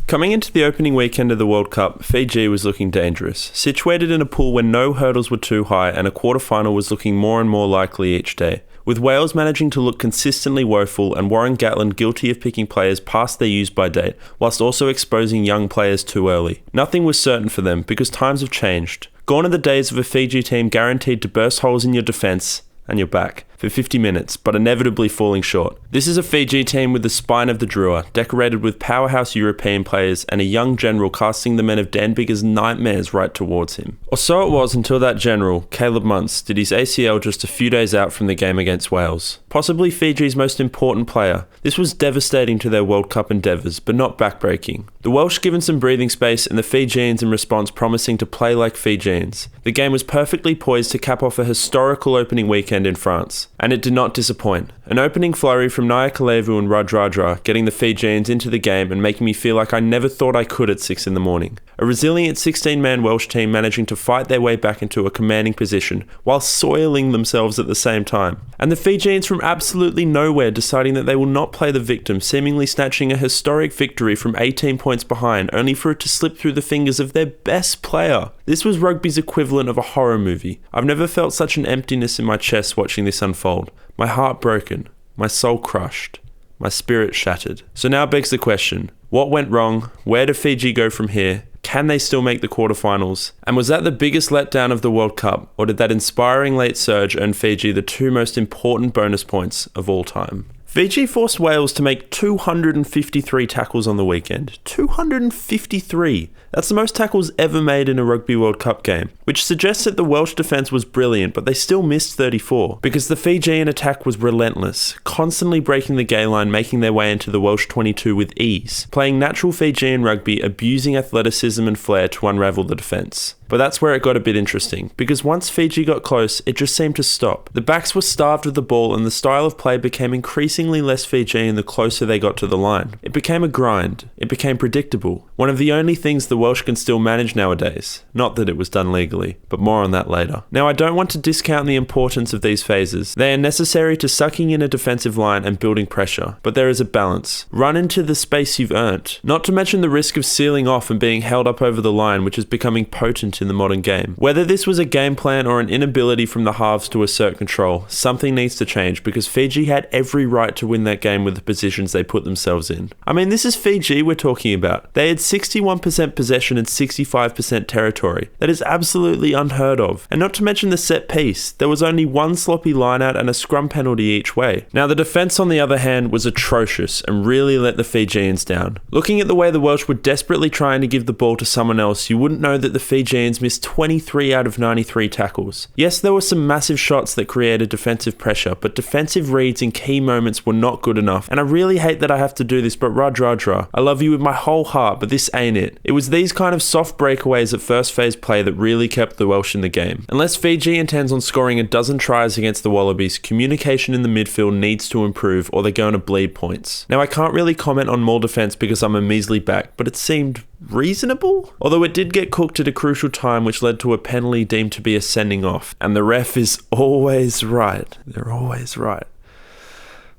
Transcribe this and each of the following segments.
Coming into the opening weekend of the World Cup, Fiji was looking dangerous, situated in a pool where no hurdles were too high and a quarterfinal was looking more and more likely each day, with Wales managing to look consistently woeful and Warren Gatland guilty of picking players past their use-by date, whilst also exposing young players too early. Nothing was certain for them because times have changed. Gone are the days of a Fiji team guaranteed to burst holes in your defence and you're back for 50 minutes, but inevitably falling short. This is a Fiji team with the spine of the Drua, decorated with powerhouse European players and a young general casting the men of Dan Biggar's nightmares right towards him. Or so it was until that general, Caleb Muntz, did his ACL just a few days out from the game against Wales. Possibly Fiji's most important player. This was devastating to their World Cup endeavours, but not backbreaking. The Welsh given some breathing space and the Fijians in response promising to play like Fijians. The game was perfectly poised to cap off a historical opening weekend in France. And it did not disappoint. An opening flurry from Naya Kalevu and Radradra getting the Fijians into the game and making me feel like I never thought I could at 6 in the morning. A resilient 16-man Welsh team managing to fight their way back into a commanding position while soiling themselves at the same time. And the Fijians from absolutely nowhere deciding that they will not play the victim, seemingly snatching a historic victory from 18 points behind only for it to slip through the fingers of their best player. This was rugby's equivalent of a horror movie. I've never felt such an emptiness in my chest watching this unfold. My heart broken, my soul crushed, my spirit shattered. So now begs the question, what went wrong? Where do Fiji go from here? Can they still make the quarterfinals? And was that the biggest letdown of the World Cup, or did that inspiring late surge earn Fiji the two most important bonus points of all time? Fiji forced Wales to make 253 tackles on the weekend. 253! That's the most tackles ever made in a Rugby World Cup game, which suggests that the Welsh defence was brilliant, but they still missed 34, because the Fijian attack was relentless, constantly breaking the gay line, making their way into the Welsh 22 with ease, playing natural Fijian rugby, abusing athleticism and flair to unravel the defence. But that's where it got a bit interesting, because once Fiji got close, it just seemed to stop. The backs were starved of the ball and the style of play became increasingly less Fijian the closer they got to the line. It became a grind. It became predictable. One of the only things the Welsh can still manage nowadays. Not that it was done legally, but more on that later. Now, I don't want to discount the importance of these phases. They are necessary to sucking in a defensive line and building pressure, but there is a balance. Run into the space you've earned. Not to mention the risk of sealing off and being held up over the line, which is becoming potent in the modern game. Whether this was a game plan or an inability from the halves to assert control, something needs to change because Fiji had every right to win that game with the positions they put themselves in. I mean, this is Fiji we're talking about. They had 61% possession and 65% territory. That is absolutely unheard of. And not to mention the set piece. There was only one sloppy line-out and a scrum penalty each way. Now, the defence, on the other hand, was atrocious and really let the Fijians down. Looking at the way the Welsh were desperately trying to give the ball to someone else, you wouldn't know that the Fijians missed 23 out of 93 tackles. Yes, there were some massive shots that created defensive pressure, but defensive reads in key moments were not good enough. And I really hate that I have to do this, but Radradra, I love you with my whole heart, but this ain't it. It was these kind of soft breakaways at first phase play that really kept the Welsh in the game. Unless Fiji intends on scoring a dozen tries against the Wallabies, communication in the midfield needs to improve or they're going to bleed points. Now, I can't really comment on Maul defence because I'm a measly back, but it seemed reasonable? Although it did get cooked at a crucial time which led to a penalty deemed to be a sending off. And the ref is always right. They're always right.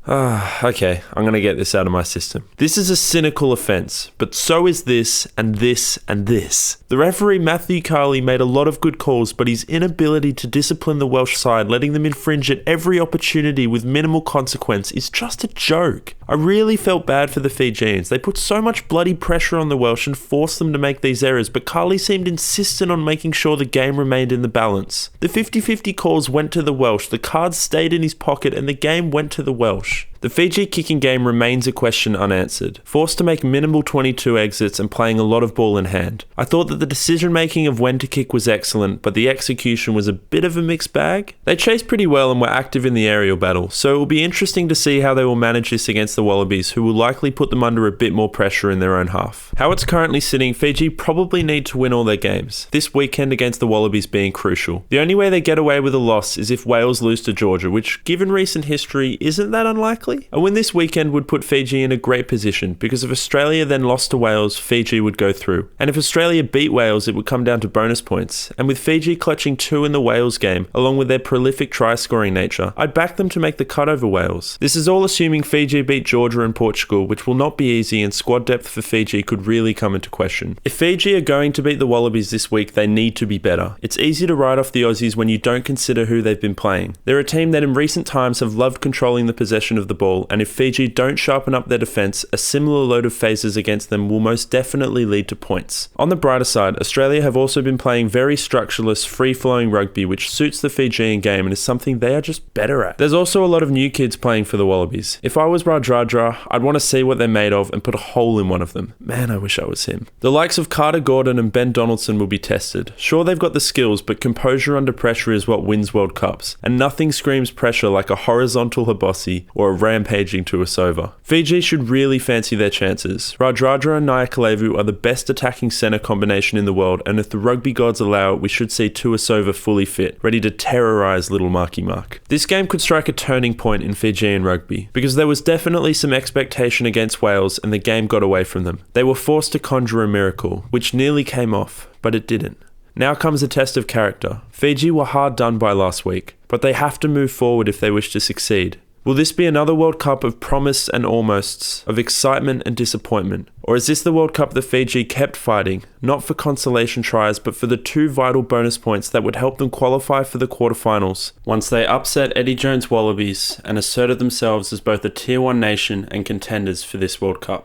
Okay, I'm going to get this out of my system. This is a cynical offence, but so is this, and this, and this. The referee Matthew Carley made a lot of good calls, but his inability to discipline the Welsh side, letting them infringe at every opportunity with minimal consequence, is just a joke. I really felt bad for the Fijians. They put so much bloody pressure on the Welsh and forced them to make these errors, but Carley seemed insistent on making sure the game remained in the balance. The 50-50 calls went to the Welsh, the cards stayed in his pocket, and the game went to the Welsh. The Fiji kicking game remains a question unanswered. Forced to make minimal 22 exits and playing a lot of ball in hand. I thought that the decision making of when to kick was excellent, but the execution was a bit of a mixed bag. They chased pretty well and were active in the aerial battle, so it will be interesting to see how they will manage this against the Wallabies, who will likely put them under a bit more pressure in their own half. How it's currently sitting, Fiji probably need to win all their games, this weekend against the Wallabies being crucial. The only way they get away with a loss is if Wales lose to Georgia, which, given recent history, isn't that unlikely. unlikely? A win this weekend would put Fiji in a great position, because if Australia then lost to Wales, Fiji would go through. And if Australia beat Wales, it would come down to bonus points. And with Fiji clutching 2 in the Wales game, along with their prolific try-scoring nature, I'd back them to make the cut over Wales. This is all assuming Fiji beat Georgia and Portugal, which will not be easy, and squad depth for Fiji could really come into question. If Fiji are going to beat the Wallabies this week, they need to be better. It's easy to write off the Aussies when you don't consider who they've been playing. They're a team that in recent times have loved controlling the possession of the ball, and if Fiji don't sharpen up their defence, a similar load of phases against them will most definitely lead to points. On the brighter side, Australia have also been playing very structureless, free-flowing rugby, which suits the Fijian game and is something they are just better at. There's also a lot of new kids playing for the Wallabies. If I was Rajadra, I'd want to see what they're made of and put a hole in one of them. Man, I wish I was him. The likes of Carter Gordon and Ben Donaldson will be tested. Sure, they've got the skills, but composure under pressure is what wins World Cups, and nothing screams pressure like a horizontal Habossi or a rampaging Tuisova. Fiji should really fancy their chances. Rajadra and Nyakalevu are the best attacking centre combination in the world, and if the rugby gods allow it, we should see Tuisova fully fit, ready to terrorise little Marky Mark. This game could strike a turning point in Fijian rugby, because there was definitely some expectation against Wales and the game got away from them. They were forced to conjure a miracle, which nearly came off, but it didn't. Now comes a test of character. Fiji were hard done by last week, but they have to move forward if they wish to succeed. Will this be another World Cup of promise and almosts, of excitement and disappointment? Or is this the World Cup that Fiji kept fighting, not for consolation tries, but for the 2 vital bonus points that would help them qualify for the quarterfinals, once they upset Eddie Jones' Wallabies and asserted themselves as both a Tier 1 nation and contenders for this World Cup?